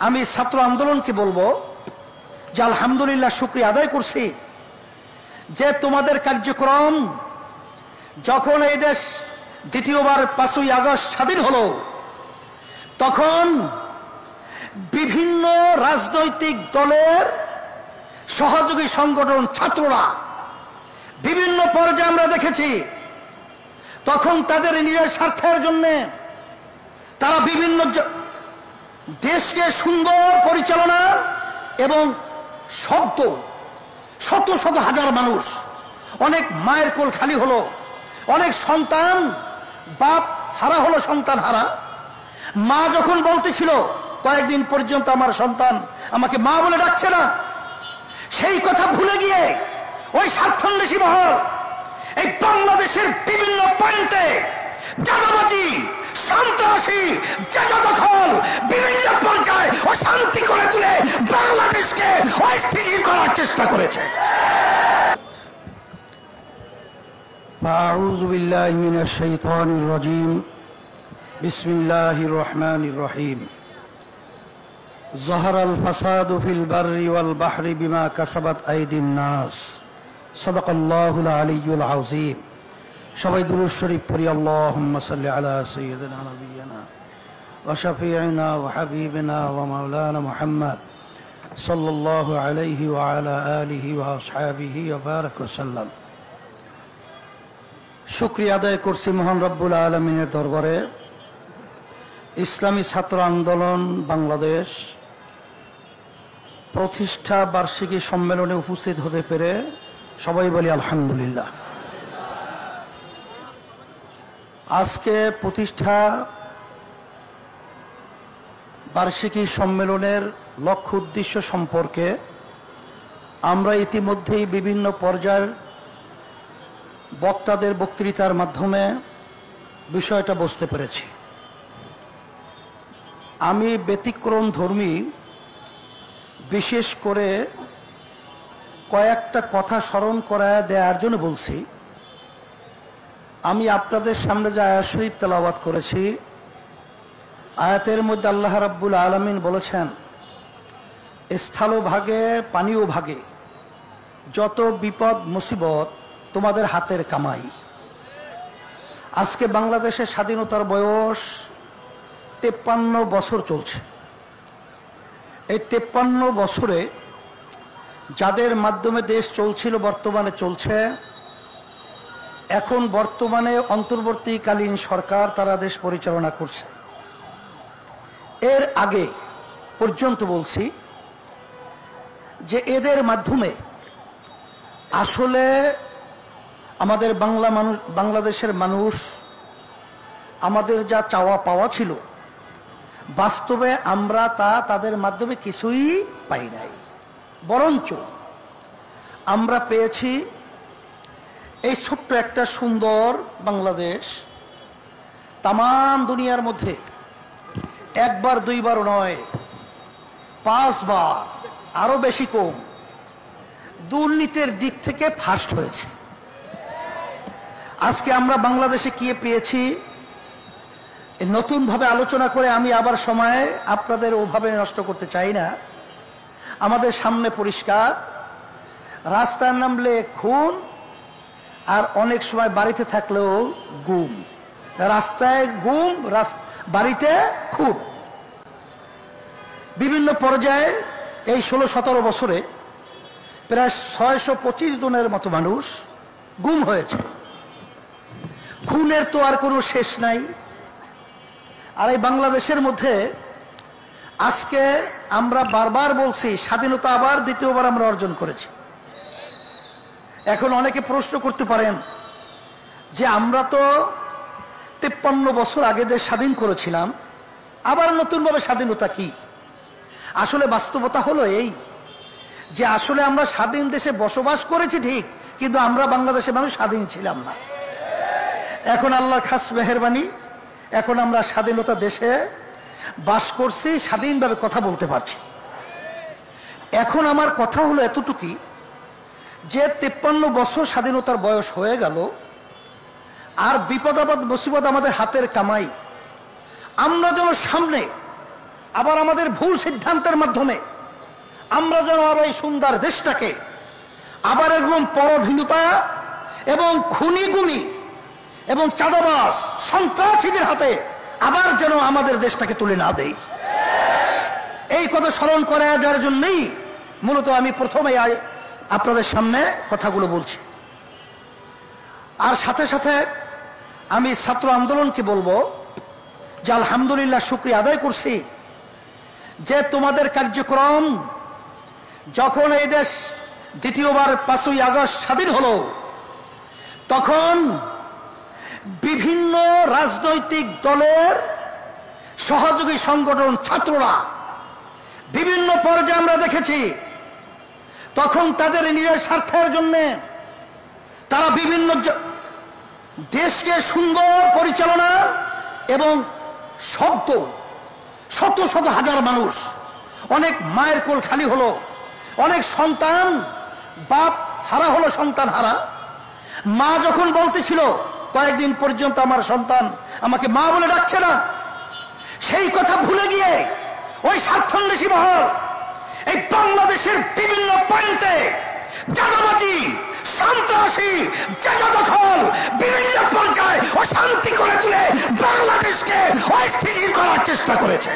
আমি ছাত্র আন্দোলনকে বলবো যে আলহামদুলিল্লাহ, শুকরিয়া আদায় করছি যে তোমাদের কার্যক্রম যখন এই দেশ দ্বিতীয়বার 5ই আগস্ট স্বাধীন হলো, তখন বিভিন্ন রাজনৈতিক দলের সহযোগী সংগঠন ছাত্ররা বিভিন্ন পর্যায়ে আমরা দেখেছি, তখন তাদের নিজের স্বার্থের জন্য তারা বিভিন্ন দেশকে সুন্দর পরিচালনা এবং শত শত হাজার মানুষ, অনেক মায়ের কোল খালি হলো, অনেক সন্তান বাপ হারা হলো, সন্তান হারা মা যখন বলতেছিল কয়েকদিন পর্যন্ত আমার সন্তান আমাকে মা বলে ডাকছে না, সেই কথা ভুলে গিয়ে ওই স্বার্থান্বেষী মহল এই বাংলাদেশের বিভিন্ন পয়েন্টে চাঁদাবাজি, সন্ত্রাসী, জায়গা দখল, বিভিন্ন পর্যায়ে অশান্তি করে তুলে বাংলাদেশকে অস্থিতিশীল করার চেষ্টা করেছে। আউযু বিল্লাহি মিনাশ শাইতানির রাজীম। বিসমিল্লাহির রহমানির রহিম। যাহারাল ফাসাদু ফিল বাররি ওয়াল বাহরি বিমা কাসাবাত আইদিন নাস। সাদাকাল্লাহুল আলিয়্যুল আযীম। সবাই দুরূদ শরীফ পড়ি। আল্লাহুম্মা সাল্লি আলা সাইয়্যিদিনা নাবিয়িনা ওয়া শাফিঈনা ওয়া হাবিবিনা ওয়া মাওলানা মুহাম্মদ সাল্লাল্লাহু আলাইহি ওয়া আলা আলিহি ওয়া আসহাবিহি ওয়া বারাক ওয়া সাল্লাম। শুকরিয়া আদায় করছি মহান রব্বুল আলামিনের দরবারে। ইসলামী ছাত্র আন্দোলন বাংলাদেশ প্রতিষ্ঠা বার্ষিকী সম্মেলনে উপস্থিত হতে পেরে সবাই বলি আলহামদুলিল্লাহ। আজকে প্রতিষ্ঠা বার্ষিকী সম্মেলনের লক্ষ্য উদ্দেশ্য সম্পর্কে আমরা ইতিমধ্যেই বিভিন্ন পর্যায়ের বক্তাদের বক্তৃতার মাধ্যমে বিষয়টা বুঝতে পেরেছি। আমি ব্যতিক্রম ধর্মী বিশেষ করে কয়েকটা কথা স্মরণ করায় দেওয়ার জন্য বলছি। আমি আপনাদের সামনে যে আয়াত শরীফ তেলাওয়াত করেছি, আয়াতের মধ্যে আল্লাহ রাব্বুল আলামিন বলেছেন, স্থল ভাগে পানিও ভাগে, যত বিপদ মুসিবত তোমাদের হাতের কামাই। আজকে বাংলাদেশের স্বাধীনতার বয়স 53 বছর চলছে। এই 53 বছরে যাদের মাধ্যমে দেশ চলছিল, বর্তমানে চলছে, এখন বর্তমানে অন্তর্বর্তীকালীন সরকার তারা দেশ পরিচালনা করছে। এর আগে পর্যন্ত বলছি যে এদের মাধ্যমে আসলে আমাদের বাংলাদেশের মানুষ আমাদের যা চাওয়া পাওয়া ছিল, বাস্তবে আমরা তাদের মাধ্যমে কিছুই পাই নাই। বরঞ্চ আমরা পেয়েছি এই ছোট্ট একটা সুন্দর বাংলাদেশ। তামাম দুনিয়ার মধ্যে একবার দুইবার নয়, 5 বার, আরো বেশি কম, দুর্নীতির দিক থেকে ফার্স্ট হয়েছে। আজকে আমরা বাংলাদেশে কি পেয়েছি নতুন ভাবে আলোচনা করে আমি আবার সময় আপনাদের ওভাবে নষ্ট করতে চাই না। আমাদের সামনে পরিষ্কার, রাস্তায় নামলে খুন, আর অনেক সময় বাড়িতে থাকলেও গুম। রাস্তায় গুম, বাড়িতে খুন। বিভিন্ন পর্যায়ে এই 16-17 বছরে প্রায় 625 জনের মতো মানুষ গুম হয়েছে। খুনের তো আর কোনো শেষ নাই। আর এই বাংলাদেশের মধ্যে আজকে আমরা বারবার বলছি, স্বাধীনতা আবার দ্বিতীয়বার আমরা অর্জন করেছি। এখন অনেকে প্রশ্ন করতে পারেন যে আমরা তো 53 বছর আগে দেশ স্বাধীন করেছিলাম, আবার নতুনভাবে স্বাধীনতা কি? আসলে বাস্তবতা হলো এই যে আসলে আমরা স্বাধীন দেশে বসবাস করেছি ঠিক, কিন্তু আমরা বাংলাদেশের মানুষ স্বাধীন ছিলাম না। এখন আল্লাহর খাস মেহেরবানি, এখন আমরা স্বাধীনতা দেশে বাস করছি, স্বাধীনভাবে কথা বলতে পারছি। এখন আমার কথা হলো এতটুকুই যে 53 বছর স্বাধীনতার বয়স হয়ে গেল, আর বিপদ আপদ মুসিবত আমাদের হাতের কামাই। আমরা যেন সামনে আবার আমাদের ভুল সিদ্ধান্তের মাধ্যমে আমরা যেন আরো এই সুন্দর দেশটাকে আবার এরকম পরাধীনতা এবং খুনিগুনি এবং চাঁদাবাজ সন্ত্রাসীদের হাতে আবার যেন আমাদের দেশটাকে তুলে না দেয়, এই কথা স্মরণ করে দেওয়ার জন্যই মূলত আমি প্রথমে আপনাদের সামনে কথাগুলো বলছি। আর সাথে সাথে আমি ছাত্র আন্দোলনকে বলবো যে আলহামদুলিল্লাহ, শুকরিয়া আদায় করছি যে তোমাদের কার্যক্রম যখন এই দেশ দ্বিতীয়বার 5ই আগস্ট স্বাধীন হলো, তখন বিভিন্ন রাজনৈতিক দলের সহযোগী সংগঠন ছাত্ররা বিভিন্ন পর্যায়ে আমরা দেখেছি, তখন তাদের নিজের স্বার্থের জন্য তারা বিভিন্ন দেশকে সুন্দর পরিচালনা এবং শত শত হাজার মানুষ, অনেক মায়ের কোল খালি হলো, অনেক সন্তান বাপ হারা হলো, সন্তান হারা মা যখন বলতেছিল কয়েকদিন পর্যন্ত আমার সন্তান আমাকে মা বলে ডাকছে না, সেই কথা ভুলে গিয়ে ওই স্বার্থান্বেষী মহল এই বাংলাদেশের বিভিন্ন পয়েন্টে চাঁদাবাজি, সন্ত্রাসী, জায়গা দখল, বিভিন্ন পর্যায়ে অশান্তি করে তুলে বাংলাদেশকে অস্থিতিশীল করার চেষ্টা করেছে।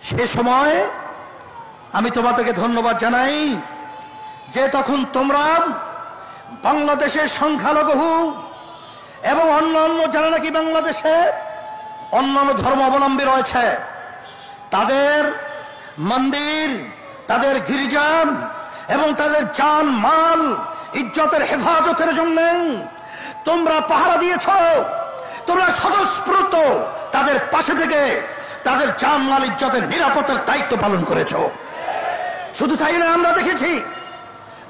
সে সময় আমি তোমাদেরকে ধন্যবাদ জানাই যে তখন তোমরা বাংলাদেশের সংখ্যালঘু এবং অন্যান্য যারা নাকি বাংলাদেশে অন্যান্য ধর্ম অবলম্বী রয়েছে, তাদের মন্দির, তাদের গির্জা এবং তাদের জান মাল ইজ্জতের হেফাজতের জন্য তোমরা পাহারা দিয়েছ, তোমরা স্বতঃস্ফূর্ত তাদের পাশে থেকে তাদের জান মাল ইজ্জতের নিরাপত্তার দায়িত্ব পালন করেছ। শুধু তাই না, আমরা দেখেছি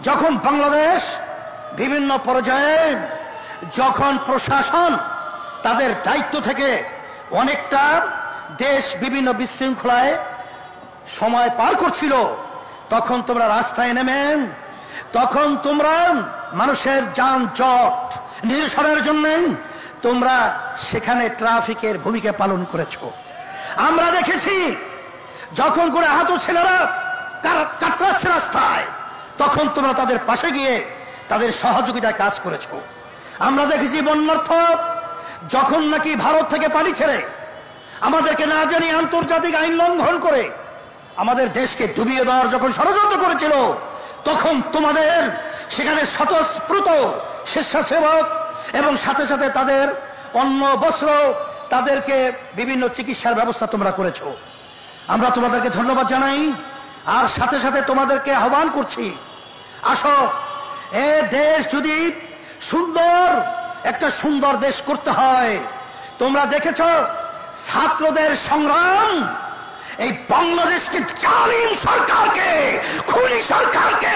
যখন বাংলাদেশ বিভিন্ন পর্যায়ে যখন প্রশাসন তাদের দায়িত্ব থেকে অনেকটা দেশ বিভিন্ন বিশৃঙ্খলায় সময় পার করছিল, তখন তোমরা রাস্তায় নেমেন, তখন তোমরা মানুষের যানজট নিরসনের জন্য তোমরা সেখানে ট্রাফিকের ভূমিকা পালন করেছ। আমরা দেখেছি যখন করে আহত ছেলেরা কাতরাচ্ছে রাস্তায়, তখন তোমরা তাদের পাশে গিয়ে তাদের সহযোগিতায় কাজ করেছ। আমরা দেখেছি বন্যার্থ যখন নাকি ভারত থেকে পানি ছেড়ে আমাদেরকে না জানিয়ে আন্তর্জাতিক আইন লঙ্ঘন করে আমাদের দেশকে ডুবিয়ে দেওয়ার যখন ষড়যন্ত্র করেছিল, তখন তোমাদের সেখানে স্বতঃস্ফূর্ত স্বেচ্ছাসেবক এবং সাথে সাথে তাদের অন্ন বস্ত্র, তাদেরকে বিভিন্ন চিকিৎসার ব্যবস্থা তোমরা করেছো। আমরা তোমাদেরকে ধন্যবাদ জানাই। আর সাথে সাথে তোমাদেরকে আহ্বান করছি, আসো, এ দেশ যদি একটা সুন্দর দেশ করতে হয়, তোমরা দেখেছ ছাত্রদের সংগ্রাম এই বাংলাদেশকে জালিম সরকারকে, খুনি সরকারকে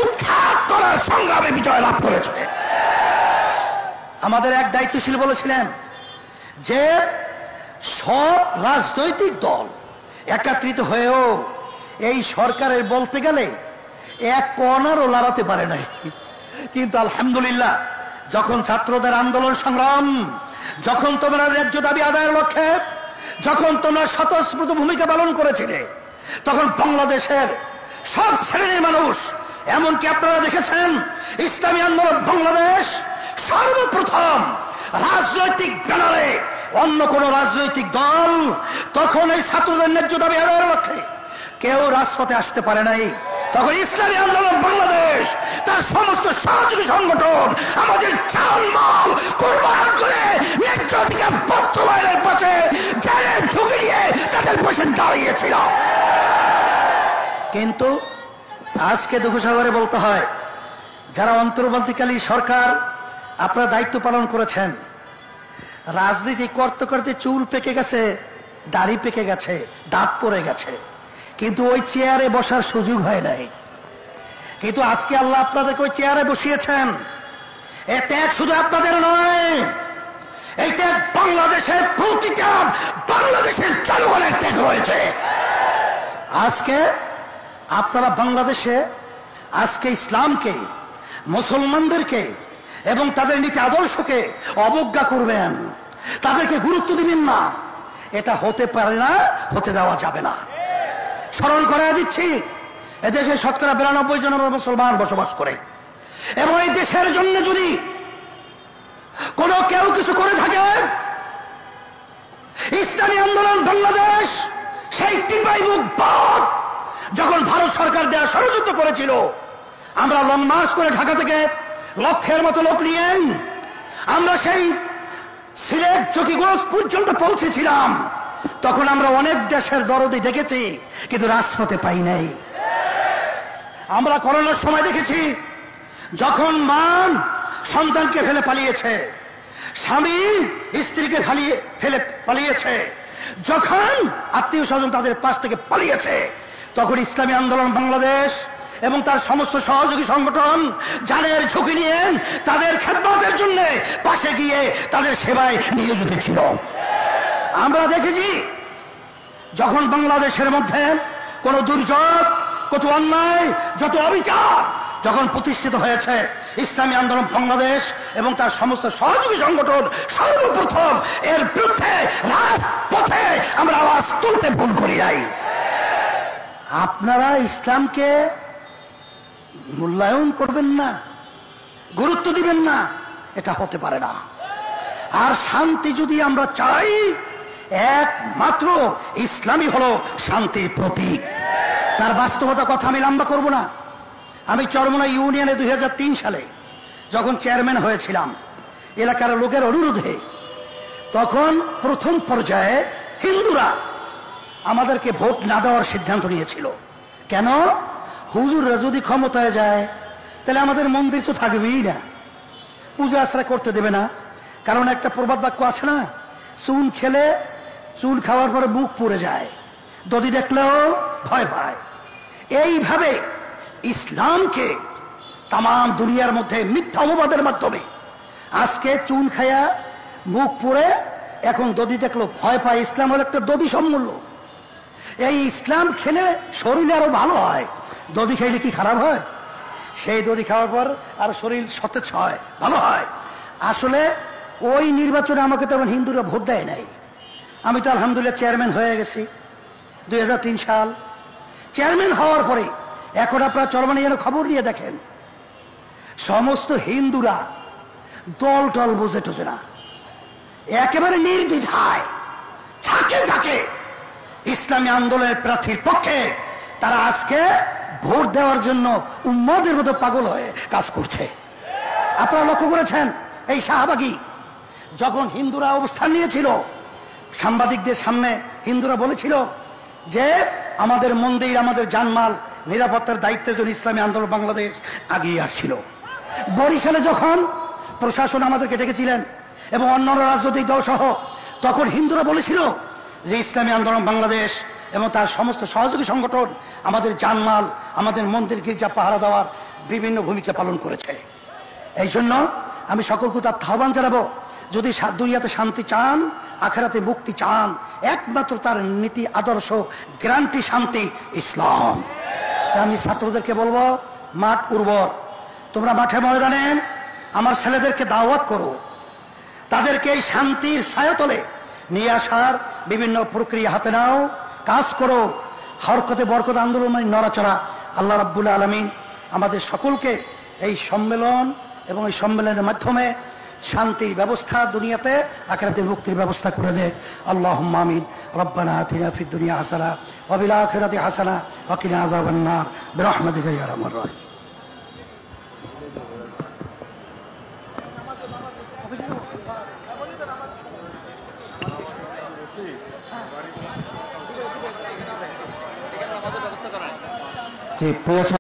উৎখাত করার সংগ্রামে বিজয় লাভ করেছে। আমাদের এক দায়িত্বশীল বলেছিলেন যে সব রাজনৈতিক দল একত্রিত হয়েও এই সরকারের বলতে গেলে এক কণারও লড়াতে পারে নাই। কিন্তু আলহামদুলিল্লাহ, যখন ছাত্রদের আন্দোলন সংগ্রাম, যখন তোমরা ন্যায্য দাবি আদায়ের লক্ষ্যে যখন তোমরা স্বতঃস্ফূর্ত ভূমিকা পালন করেছিলে, তখন বাংলাদেশের সব শ্রেণীর মানুষ, এমনকি আপনারা দেখেছেন ইসলামী আন্দোলন বাংলাদেশ সর্বপ্রথম রাজনৈতিক ব্যানারে, অন্য কোন রাজনৈতিক দল তখন এই ছাত্রদের ন্যায্য দাবি আদায়ের লক্ষ্যে কেউ রাজপথে আসতে পারে নাই। তখন ইসলামী আন্দোলন বাংলাদেশ তার সমস্ত সহযোগী সংগঠন আমাদের জানমাল কুরবান করে ন্যায্য অধিকার বাস্তবায়নের পাশে জেলের ঝুঁকি নিয়ে তাদের পাশে দাঁড়িয়েছিল। কিন্তু আজকে দুঃখসাগরে বলতে হয়, যারা অন্তর্বর্তীকালীন সরকার আপনারা দায়িত্ব পালন করেছেন, রাজনীতি করতে করতে চুল পেকে গেছে, দাড়ি পেকে গেছে, দাঁত পড়ে গেছে, কিন্তু ওই চেয়ারে বসার সুযোগ হয় নাই। কিন্তু আজকে আল্লাহ আপনাদেরকে ওই চেয়ারে বসিয়েছেন। এ ত্যাগ শুধু আপনাদের নয়, এই ত্যাগ বাংলাদেশের প্রতিটা বাংলাদেশের জনগণের ত্যাগ রয়েছে। আজকে আপনারা বাংলাদেশে আজকে ইসলামকে, মুসলমানদেরকে এবং তাদের নীতি আদর্শকে অবজ্ঞা করবেন, তাদেরকে গুরুত্ব দিবেন না, এটা হতে পারে না, হতে দেওয়া যাবে না। স্মরণ করাই দিচ্ছি, এদেশে শতকরা 92 জন মুসলমান বসবাস করে, এবং এই দেশের জন্য যদি কোনো কেউ কিছু করে থাকে, ইসলামী আন্দোলন বাংলাদেশ সেই টিপাই মুখ বাদ যখন ভারত সরকার দেওয়া ষড়যন্ত্র করেছিল, আমরা লং মার্চ করে ঢাকা থেকে লক্ষের মতো লোক নিয়ে আমরা সেই সিলেট চকিগঞ্জ পর্যন্ত পৌঁছেছিলাম। তখন আমরা অনেক দেশের দরদি দেখেছি, কিন্তু রাজপথে পাই নাই। আমরা করোনার সময় দেখেছি, যখন মা সন্তানকে ফেলে পালিয়েছে, স্বামী স্ত্রীকে ফেলে পালিয়েছে, যখন আত্মীয় স্বজন তাদের পাশ থেকে পালিয়েছে, তখন ইসলামী আন্দোলন বাংলাদেশ এবং তার সমস্ত সহযোগী সংগঠন জানের ঝুঁকি নিয়ে তাদের খেদমতের জন্য পাশে গিয়ে তাদের সেবায় নিয়োজিত ছিল। আমরা দেখেছি, যখন বাংলাদেশের মধ্যে কোন দুর্যোগ, কত অন্যায়, যত অবিচার যখন প্রতিষ্ঠিত হয়েছে, ইসলামী আন্দোলন বাংলাদেশ এবং তার সমস্ত সহযোগী সংগঠন সর্বপ্রথম এর বিরুদ্ধে রাজপথে আমরা আওয়াজ তুলতে ভুল করি নাই। আপনারা ইসলামকে মূল্যায়ন করবেন না, গুরুত্ব দিবেন না, এটা হতে পারে না। আর শান্তি যদি আমরা চাই, একমাত্র ইসলামই হলো শান্তির প্রতীক। তার বাস্তবতা কথা আমি লম্বা করব না। আমি চরমোনা ইউনিয়নে 2003 সালে যখন চেয়ারম্যান হয়েছিলাম, এলাকার লোকের অনুরোধে, তখন প্রথম পর্যায়ে হিন্দুরা আমাদেরকে ভোট না দেওয়ার সিদ্ধান্ত নিয়েছিল। কেন? হুজুররা যদি ক্ষমতায় যায়, তাহলে আমাদের মন্দির তো থাকবেই না, পূজা আশ্রয় করতে দেবে না। কারণ একটা প্রবাদ বাক্য আছে না, চুন খেলে চুন খাওয়ার পরে মুখ পুড়ে যায়, দদি দেখলেও ভয় পায়। এইভাবে ইসলামকে তাম দুনিয়ার মধ্যে মিথ্যা অপবাদের মাধ্যমে আজকে চুন খায়া মুখ পুড়ে, এখন দদি দেখলো ভয় পায়। ইসলাম হলো একটা দদি সম্মূল্য। এই ইসলাম খেলে শরীরে আরো ভালো হয়। দদি খাইলে কি খারাপ হয়? সেই দদি খাওয়ার পর আর শরীর সতেজ হয়, ভালো হয়। আসলে ওই নির্বাচনে আমাকে তেমন হিন্দুরা ভোট দেয় নাই। আমি তো আলহামদুলিল্লাহ চেয়ারম্যান হয়ে গেছি 2003 সাল। চেয়ারম্যান হওয়ার পরে এখন আপনারা চরমোনা যেন খবর নিয়ে দেখেন, সমস্ত হিন্দুরা দল টল বুঝে টুঝে না, একেবারে নির্দ্বিধায় ঝাঁকে ঝাঁকে ইসলামী আন্দোলনের প্রার্থীর পক্ষে তারা আজকে ভোট দেওয়ার জন্য উম্মতের মতো পাগল হয়ে কাজ করছে। আপনারা লক্ষ্য করেছেন, এই শাহবাগী যখন হিন্দুরা অবস্থান নিয়েছিল, সাংবাদিকদের সামনে হিন্দুরা বলেছিল যে আমাদের মন্দির, আমাদের জানমাল নিরাপত্তার দায়িত্বের জন্য ইসলামী আন্দোলন বাংলাদেশ আগিয়ে আসছিল। বরিশালে যখন প্রশাসন আমাদেরকে ডেকেছিলেন এবং অন্যান্য রাজনৈতিক দল সহ, তখন হিন্দুরা বলেছিল যে ইসলামী আন্দোলন বাংলাদেশ এবং তার সমস্ত সহযোগী সংগঠন আমাদের জানমাল, আমাদের মন্দির গির্জা পাহারা দেওয়ার বিভিন্ন ভূমিকা পালন করেছে। এই জন্য আমি সকলকে তার আহ্বান জানাবো, যদি দুনিয়াতে শান্তি চান, আখেরাতে মুক্তি চান, একমাত্র তার নীতি আদর্শ গ্যারান্টি শান্তি ইসলাম। আমি ছাত্রদেরকে বলবো, মাঠ উর্বর, তোমরা মাঠে ময়দানে আমার ছেলেদেরকে দাওয়াত করো, তাদেরকে এই শান্তির ছায়াতলে নিয়ে আসার বিভিন্ন প্রক্রিয়া হাতে নাও, কাজ করো। হরকতে বরকত আন্দোলন মানে নড়াচড়া। আল্লাহ রাব্বুল আলামিন আমাদের সকলকে এই সম্মেলন এবং এই সম্মেলনের মাধ্যমে শান্তির ব্যবস্থা, দুনিয়াতে আখিরাতে মুক্তির ব্যবস্থা করে দে। আল্লাহুম্মা আমিন। রব্বানা আতিনা ফিদ দুনিয়া হাসানা ওয়া ফিল আখিরাতি হাসানা ওয়া কিনা আযাবান নার বিরহমাতিকা ইয়া আরহামার রাহিম। জি, প্রিয়